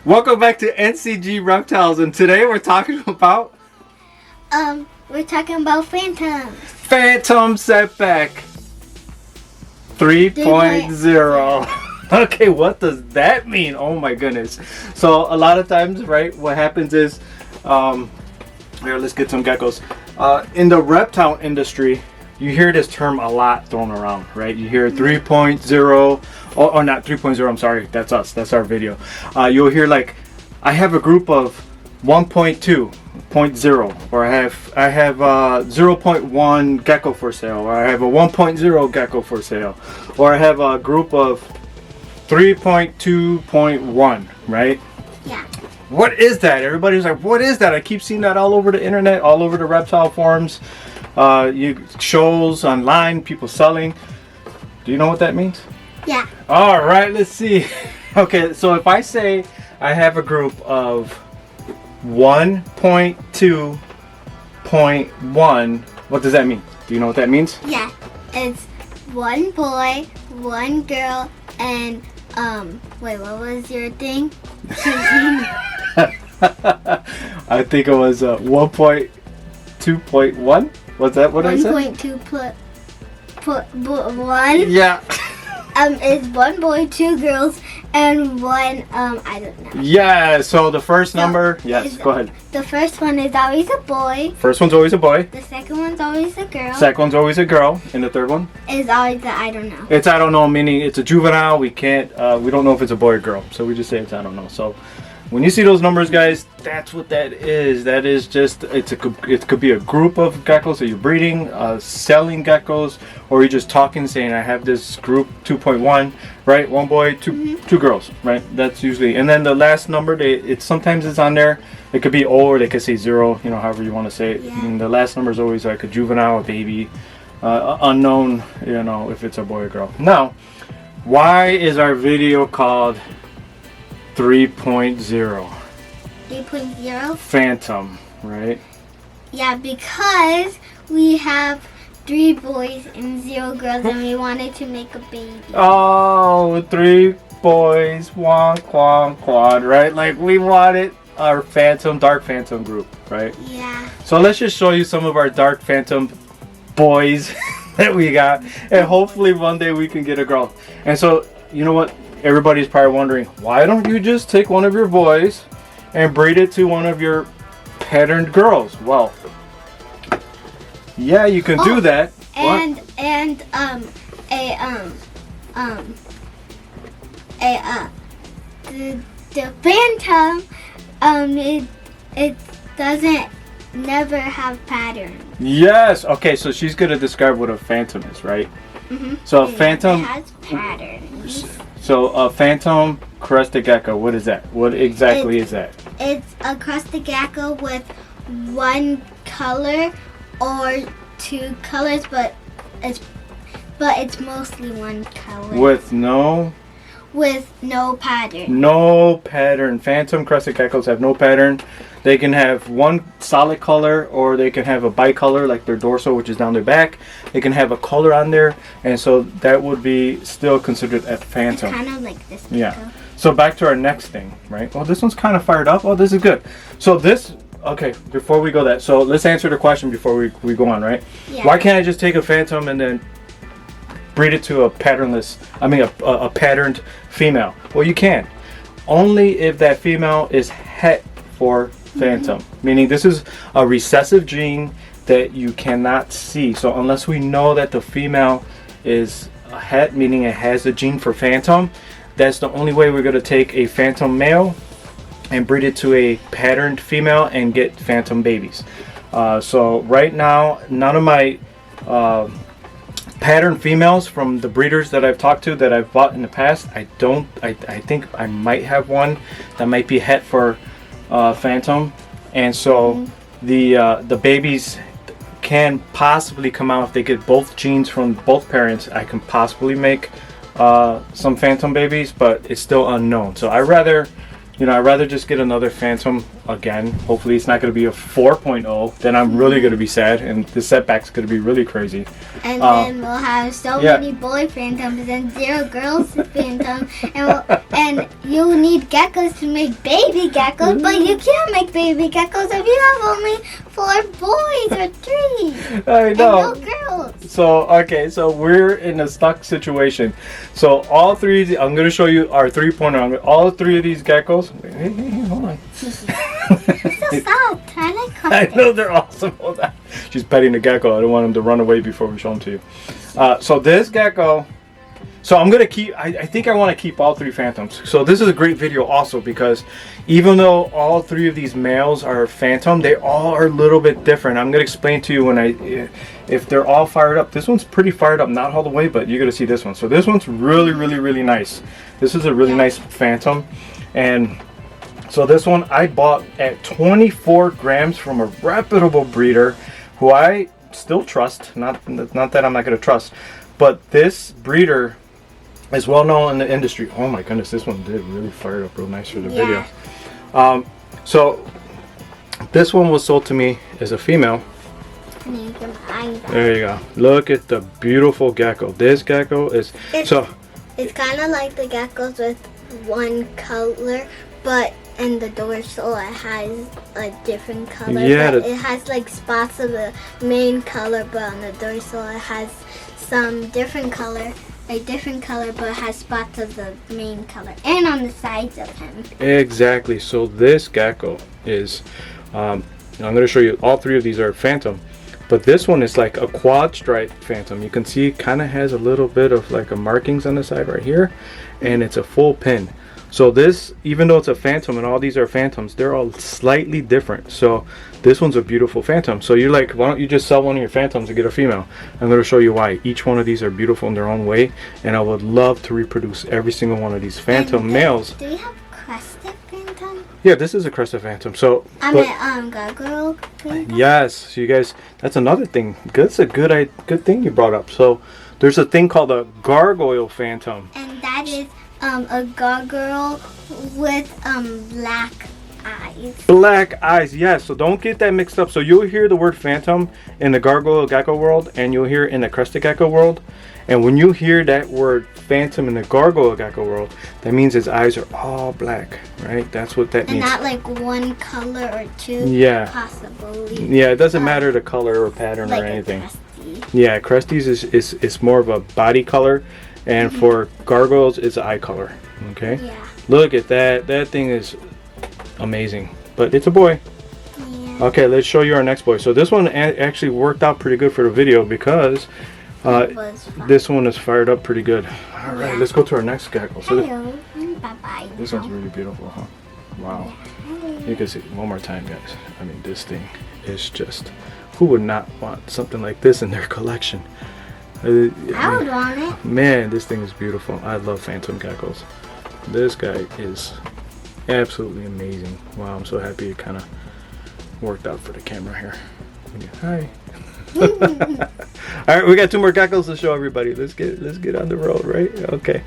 Welcome back to NCG Reptiles, and today we're talking about phantoms. Phantom Setback 3.0. Okay, what does that mean? Oh my goodness. So a lot of times, right, what happens is, here, let's get some geckos. In the reptile industry, you hear this term a lot thrown around, right? You hear 3.0, or not 3.0, I'm sorry, that's us, that's our video. You'll hear like, I have a group of 1.2.0, or I have 0.1 gecko for sale, or I have a 1.0 gecko for sale, or I have a group of 3.2.1, right? Yeah. What is that? Everybody's like, what is that? I keep seeing that all over the internet, all over the reptile forums, shows online, people selling. Do you know what that means? Yeah. All right, let's see. Okay, so if I say I have a group of 1.2.1, what does that mean? Do you know what that means? Yeah. It's one boy, one girl, and wait, what was your thing? I think it was 1.2.1. What's that? What I said? 1.2.1. Yeah. It's one boy, two girls, and one I don't know. Yeah. So the first number. Yes. Go ahead. The first one is always a boy. First one's always a boy. The second one's always a girl. Second one's always a girl, and the third one is always a I don't know. It's I don't know, meaning it's a juvenile. We can't. We don't know if it's a boy or girl, so we just say it's I don't know. So when you see those numbers, guys, that's what that is. That is just it could be a group of geckos that you're breeding, selling geckos, or you're just talking, saying I have this group 2.1, right? One boy, two girls, right? That's usually, and then the last number, sometimes it's on there. It could be O, or they could say 0, you know, however you want to say it. Yeah. And the last number is always like a juvenile, a baby, unknown, you know, if it's a boy or girl. Now, why is our video called 3.0? 3.0? Phantom, right? Yeah, because we have 3 boys and 0 girls, and we wanted to make a baby. Oh, 3 boys, 1 quad, right? Like we wanted our dark phantom group, right? Yeah. So let's just show you some of our dark phantom boys that we got, and hopefully one day we can get a girl. And so, you know what? Everybody's probably wondering, why don't you just take one of your boys and breed it to one of your patterned girls? Well, yeah, you can do that. And the phantom it doesn't never have patterns. Yes. Okay, so she's gonna describe what a phantom is, right? So a phantom has patterns. So a phantom crested gecko, what is that? What exactly is that? It's a crested gecko with one color or 2 colors, but it's mostly one color. With no pattern. No pattern. Phantom crested geckos have no pattern. They can have one solid color, or they can have a bicolor, like their dorsal, which is down their back. They can have a color on there, and so that would be still considered a phantom. It's kind of like this. Yeah. Gecko. So back to our next thing, right? Well, this one's kind of fired up. Oh, this is good. So this, okay, before we go that, so let's answer the question before we go on, right? Yeah. Why can't I just take a phantom and then breed it to a patternless, a patterned female? Well, you can. Only if that female is het for phantom, meaning this is a recessive gene that you cannot see. So unless we know that the female is a het, meaning it has a gene for phantom, that's the only way we're going to take a phantom male and breed it to a patterned female and get phantom babies. So right now, none of my pattern females from the breeders that I've talked to, that I've bought in the past, I think I might have one that might be het for phantom, and so the babies can possibly come out if they get both genes from both parents. I can possibly make some phantom babies, but it's still unknown. So I rather You know, I'd rather just get another Phantom again. Hopefully it's not going to be a 4.0. Then I'm really going to be sad, and the Setback's going to be really crazy. And then we'll have so many boy Phantoms and 0 girls Phantoms. And you'll need geckos to make baby geckos, but you can't make baby geckos if you have only 4 boys or 3. I know. And no girls. So, okay, so we're in a stuck situation. So all 3 of these, I'm going to show you our 3.0. All 3 of these geckos. Hey, hold on. So soft. I like I cactus. know they're awesome. Hold on. She's petting the gecko. I don't want him to run away before we show him to you. So this gecko. So I'm gonna keep. I think I want to keep all 3 Phantoms. So this is a great video also because even though all 3 of these males are Phantom, they all are a little bit different. I'm gonna explain to you when if they're all fired up. This one's pretty fired up, not all the way, but you're gonna see this one. So this one's really nice. This is a really nice Phantom, and so this one I bought at 24 grams from a reputable breeder who I still trust. Not that I'm not gonna trust, but this breeder is well known in the industry. Oh my goodness, this one did really fire up real nice for the video. So this one was sold to me as a female. There you go. Look at the beautiful gecko. This gecko is it's kind of like the geckos with one color, but in the dorsal it has a different color. Yeah, but it has like spots of the main color, but on the dorsal it has some different color. A different color, but has spots of the main color, and on the sides of him. Exactly. So this gecko is, I'm going to show you. All 3 of these are Phantom, but this one is like a quad stripe Phantom. You can see it kind of has a little bit of like a markings on the side right here, and it's a full pin. So this, even though it's a Phantom and all these are Phantoms, they're all slightly different. So this one's a beautiful Phantom. So you're like, why don't you just sell one of your Phantoms and get a female? I'm going to show you why. Each one of these are beautiful in their own way, and I would love to reproduce every single one of these Phantom males. Do you have Crested Phantom? Yeah, this is a Crested Phantom. So Gargoyle Phantom? yes, so you guys, that's another thing. That's a good thing you brought up. So there's a thing called a Gargoyle Phantom. And that is a gargoyle with black eyes. Black eyes, yes. So don't get that mixed up. So you'll hear the word Phantom in the Gargoyle Gecko world, and you'll hear it in the Crested Gecko world. And when you hear that word Phantom in the Gargoyle Gecko world, that means his eyes are all black, right? That's what that means. And not like one color or 2. Yeah. Possibly. Yeah, it doesn't matter the color or pattern like or anything. Yeah, Cresties is more of a body color. And for gargoyles, it's eye color. Okay. Yeah. Look at that. That thing is amazing. But it's a boy. Yeah. Okay, let's show you our next boy. So this one actually worked out pretty good for the video because this one is fired up pretty good. All right, let's go to our next gecko. So Hello. Bye-bye. this one's really beautiful, huh? Wow. You can see one more time, guys. I mean, this thing is just. Who would not want something like this in their collection? I would want it. Man, this thing is beautiful. I love Phantom geckos. This guy is absolutely amazing. Wow, I'm so happy it kind of worked out for the camera here. Hi. All right, we got 2 more geckos to show everybody. Let's get on the road, right? Okay.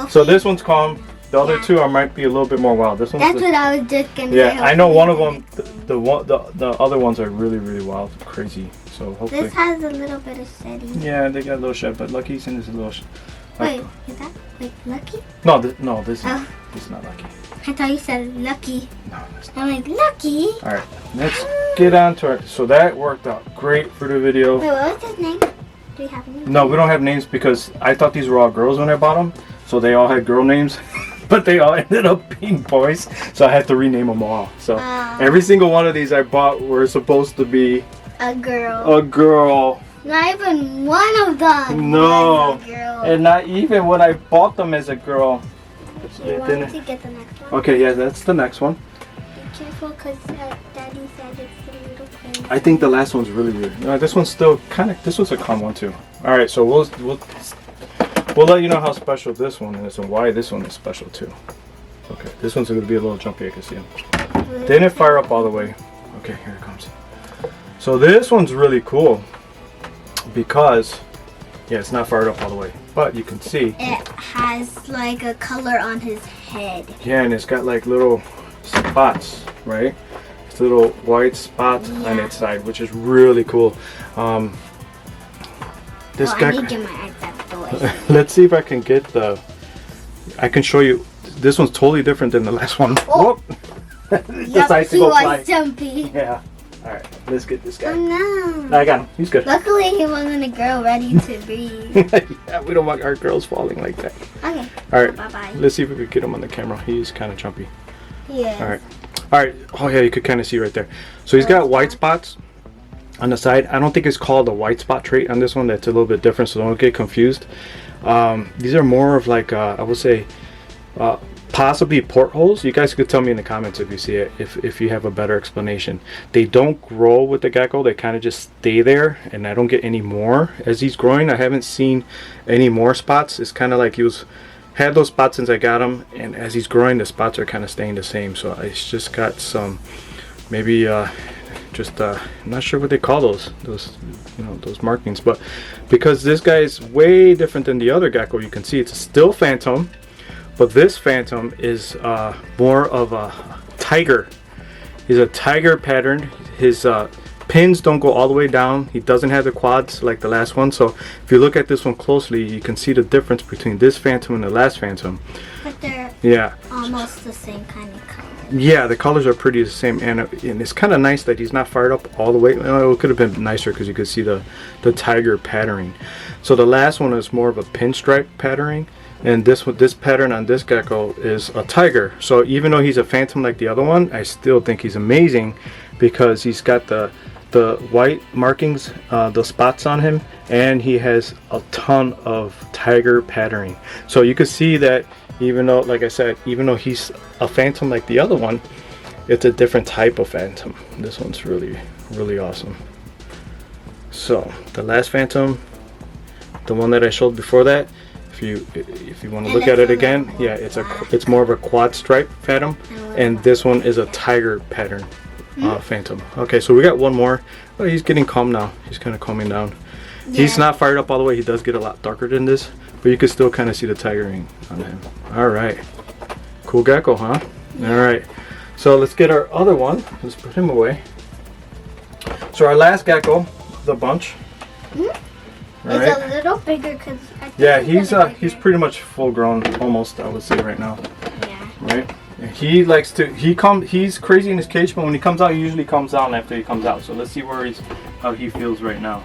So this one's calm. The other 2 might be a little bit more wild. This one's That's what I was just gonna say. Yeah, I know one of them. The other ones are really wild, crazy. So hopefully. This has a little bit of steady. Yeah, they got a little shed, but Lucky's in this little. Wait, is that like Lucky? No, this is not Lucky. I thought you said Lucky. No, that's not. I'm like Lucky. All right, let's get on to it. So that worked out great for the video. Wait, what was his name? Do you have a name? No, we don't have names because I thought these were all girls when I bought them, so they all had girl names. But they all ended up being boys, so I had to rename them all. So every single one of these I bought were supposed to be a girl. A girl. Not even one of them. No. Was a girl. And not even when I bought them as a girl. You want to get the next one? Okay, yeah, that's the next one. Be careful, because Daddy said it's a little crazy. I think the last one's really weird. No, this one's still this was a calm one too. All right, so we'll let you know how special this one is and why this one is special too. Okay, this one's going to be a little jumpy. I can see him. Didn't fire up all the way. Okay, here it comes. So this one's really cool because Yeah, it's not fired up all the way, but you can see it has like a color on his head. Yeah, and it's got like little spots, right? It's little white spots on its side, which is really cool. This guy. I need to get my exact toy. Let's see if I can get the. I can show you. This one's totally different than the last one. Oh. Decides to He go was fly. jumpy. Yeah. All right, let's get this guy. Oh no. I got him. He's good. Luckily, he wasn't a girl ready to breathe. Yeah, we don't want our girls falling like that. Okay. All right. Bye-bye. Let's see if we can get him on the camera. He's kind of jumpy. Yeah. All right. All right. Oh yeah, you could kind of see right there. So he's got white spots on the side. I don't think it's called the white spot trait on this one. That's a little bit different, so don't get confused. These are more of like I would say possibly portholes. You guys could tell me in the comments if you see it, if you have a better explanation. They don't grow with the gecko. They kind of just stay there, and I don't get any more as he's growing. I haven't seen any more spots. It's kind of like he had those spots since I got him, and as he's growing, the spots are kind of staying the same. So it's just got some maybe I'm not sure what they call those those markings, but because this guy is way different than the other gecko, you can see it's still phantom, but this phantom is more of a tiger. He's a tiger pattern. His pins don't go all the way down. He doesn't have the quads like the last one. So if you look at this one closely, you can see the difference between this phantom and the last phantom. But they're almost the same kind of color. Yeah, the colors are pretty the same, and it's kind of nice that he's not fired up all the way. Well, it could have been nicer because you could see the tiger patterning. So the last one is more of a pinstripe patterning, and this pattern on this gecko is a tiger. So even though he's a phantom like the other one, I still think he's amazing because he's got the white markings, the spots on him, and he has a ton of tiger patterning. So you can see that even though, like I said, even though he's a phantom like the other one, it's a different type of phantom. This one's really, really awesome. So the last phantom, the one that I showed before that, if you want to look at it again, yeah, it's more of a quad stripe phantom, and this one is a tiger pattern phantom. Okay, so we got one more. Oh, he's getting calm now. He's kind of calming down. Yeah. He's not fired up all the way. He does get a lot darker than this, but you can still kind of see the tigering on him. All right, cool gecko, huh? Yeah. All right, so let's get our other one. Let's put him away. So our last gecko of the bunch. It's a little bigger because yeah, he's pretty much full grown, almost, I would say right now. Yeah. Right. And he likes to he's crazy in his cage, but when he comes out, he usually comes down after he comes out. So let's see how he feels right now.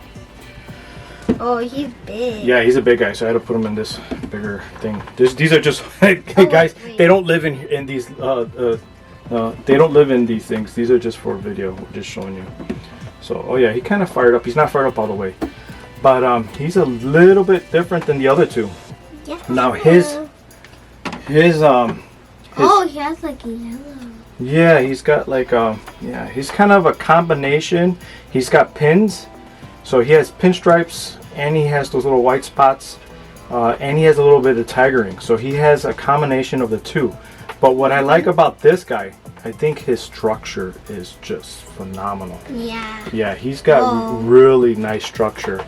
Oh, he's big. Yeah, he's a big guy, so I had to put him in this bigger thing. These are just guys. Wait. They don't live in these. They don't live in these things. These are just for video. We're just showing you. So, oh yeah, he kind of fired up. He's not fired up all the way, but he's a little bit different than the other two. Yeah. Now his oh, he has like a yellow. Yeah, he's got like he's kind of a combination. He's got pins, so he has pinstripes, and he has those little white spots, and he has a little bit of tigering. So he has a combination of the two. But what I like about this guy, I think his structure is just phenomenal. Yeah. Yeah, he's got really nice structure.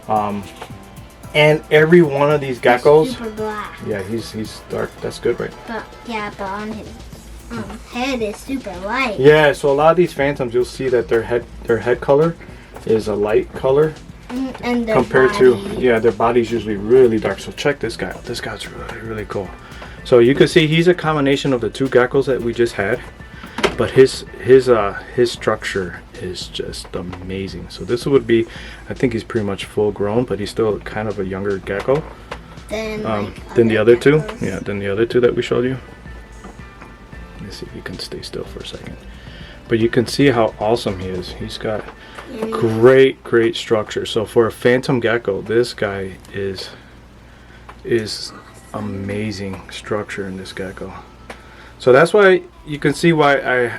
And every one of these geckos, super black. Yeah, he's dark. That's good, right? But on his head is super light. Yeah, so a lot of these phantoms, you'll see that their head color is a light color, and compared to their body's usually really dark. So check this guy out. This guy's really, really cool. So you can see he's a combination of the two geckos that we just had, but his structure is just amazing. So this would be, I think he's pretty much full grown, but he's still kind of a younger gecko than the other two. Yeah, than the other two that we showed you. Let's see if you can stay still for a second. But you can see how awesome he is. He's got great structure. So for a phantom gecko, this guy is amazing structure in this gecko. So that's why you can see why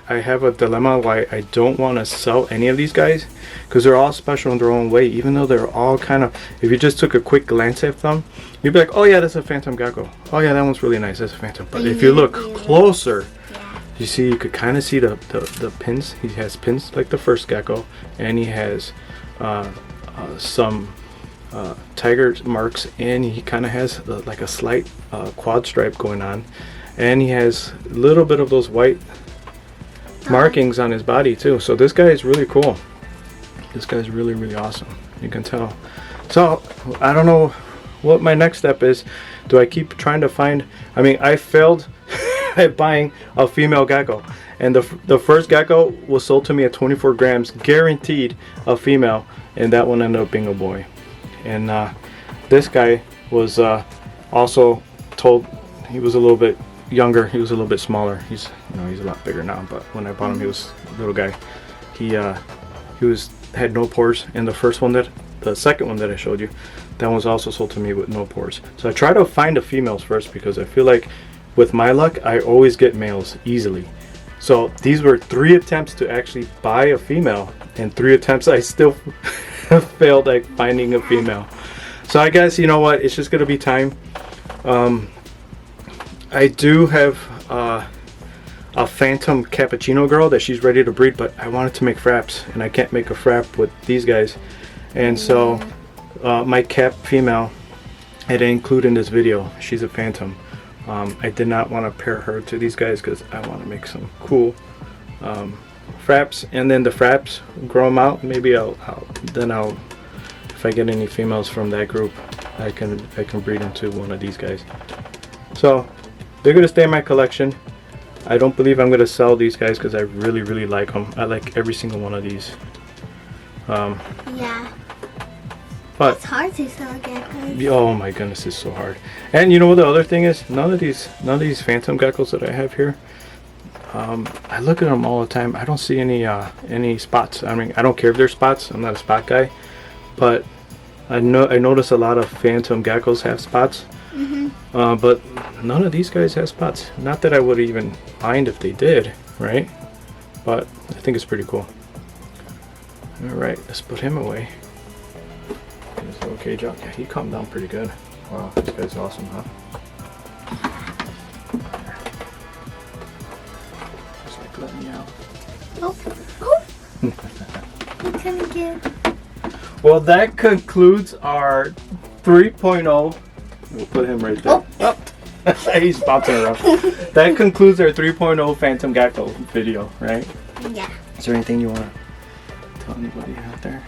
I have a dilemma, why I don't want to sell any of these guys, because they're all special in their own way. Even though they're all kind of, if you just took a quick glance at them, you'd be like, oh yeah, that's a phantom gecko. Oh yeah, that one's really nice, that's a phantom. But if you look closer, you see, you could kind of see the pins. He has pins like the first gecko, and he has some tiger marks, and he kind of has like a slight quad stripe going on, and he has a little bit of those white markings on his body too. So this guy is really cool. This guy's really, really awesome. You can tell. So I don't know what my next step is. Do I keep trying to find? I mean, I failed at buying a female gecko, and the first gecko was sold to me at 24 grams, guaranteed a female, and that one ended up being a boy. And this guy was also told he was a little bit younger. He was a little bit smaller. He's he's a lot bigger now, but when I bought him, he was a little guy. He had no pores, and the second one that I showed you, that one was also sold to me with no pores. So I try to find the females first, because I feel like with my luck, I always get males easily. So these were 3 attempts to actually buy a female, and 3 attempts I still failed at finding a female. So I guess, you know what, it's just gonna be time. I do have a phantom cappuccino girl that she's ready to breed, but I wanted to make fraps, and I can't make a frap with these guys. And so my cap female I didn't include in this video, she's a phantom. I did not want to pair her to these guys because I want to make some cool fraps, and then the fraps, grow them out. Maybe I'll if I get any females from that group, I can breed into one of these guys. So they're gonna stay in my collection. I don't believe I'm gonna sell these guys because I really, really like them. I like every single one of these. Yeah. But it's hard to sell geckos. Oh my goodness, it's so hard. And you know what the other thing is? None of these phantom geckos that I have here, I look at them all the time. I don't see any spots. I mean, I don't care if there's spots. I'm not a spot guy, but I notice a lot of phantom geckos have spots. But none of these guys have spots. Not that I would even mind if they did, right? But I think it's pretty cool. All right, let's put him away. His little cage out. Yeah, he calmed down pretty good. Wow, this guy's awesome, huh? Just like let me out. Oh. What can we get? Well, that concludes our 3.0. We'll put him right there. Oh. He's bouncing around. That concludes our 3.0 Phantom Gecko video, right? Yeah. Is there anything you want to tell anybody out there?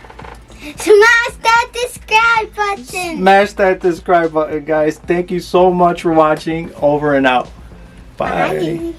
Smash that subscribe button. Smash that subscribe button, guys. Thank you so much for watching. Over and out. Bye. Bye.